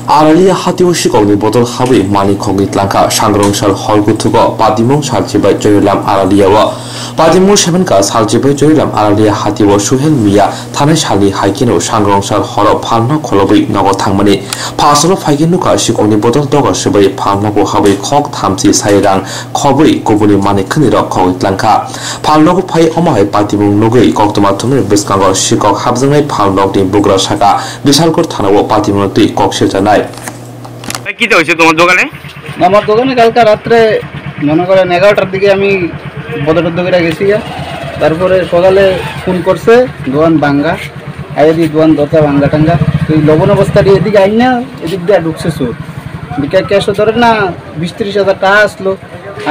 아랄리아 하티오시 거기 보던 하위 많이 거기 랑카 상그롱살 헐구투거 바디몽 살지바이 조율람 아랄리아와 바디몽 세븐가 살지바이 조율람 아랄리아 하티오 수헬미야 타는 살리 하이키노 상그롱살 헐어 팔나 콜로비 너거 탕마니 파스로 파이기누가 시고니 보던 더거 시바이 팔나고 하위 콕 탐지 사이랑 컵의 고분이 많이 크니러 거기 랑카 팔나고 파이 어마의 바디몽 노그의 걱도마토는 비스간거 시걱 합성의 팔나고 부그라 사가 বিশালকর থানাও পাতিমন তুই কক্সের জানায় কি হয়েছে তোমার দোকানে? আমার দোকানে কালকে রাত্রে মনে করেন 11টার দিকে আমি বদরুদ্দোগিরা গেছি, তারপরে সকালে ফোন করছে দোকান ভাঙ্গা আইদি দোকান দরজা ভাঙ্গা টাঙ্গা তুই লবণ অবস্থাটি এদিকে আইন না এদিক দিয়ে ঢুকছে চোর বিকাশ ক্যাশও ধরে না 20-30 হাজার টাকা আসলো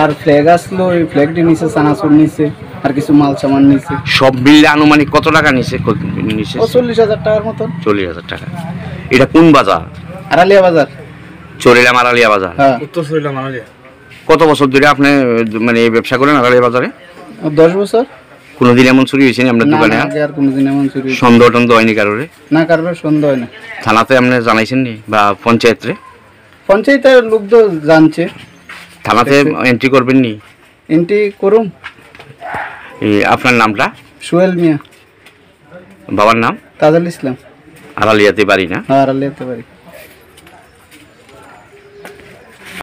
আর ফ্ল্যাগ আসলো, ওই ফ্ল্যাগটি নিচে চানাচুর নিচে আর কিছু মাল সামান নিচে সব মিলে আনুমানিক কত টাকা নিছে? 40,000 টাকার মতন। 40,000 টাকা। এটা কোন বাজার? আড়ালিয়া বাজার। চরিলাম আড়ালিয়া বাজার। হ্যাঁ, উত্তর চরিলাম আড়ালিয়া। কত বছর ধরে আপনি মানে এই ব্যবসা করেন আড়ালিয়া বাজারে? 10 বছর। কোনদিন এমন চুরি হয়েছে আপনার দোকানে? আগে আর কোনোদিন এমন চুরি সন্দেহ টন্দেহ হয়নি কারোরে? না, কারোর সন্দেহ হয় না। থানাতে আপনি জানাইছেন নি বা পঞ্চায়েতে? পঞ্চায়েতের লোক তো জানছে। থানাতে এন্ট্রি করবেন নি? এন্ট্রি করুম। আপনার নামটা? সোহেল মিয়া। বাবার নাম? তাজুল ইসলাম। আড়ালিয়াতে বাড়ি না? হ্যাঁ, আড়ালিয়াতে বাড়ি।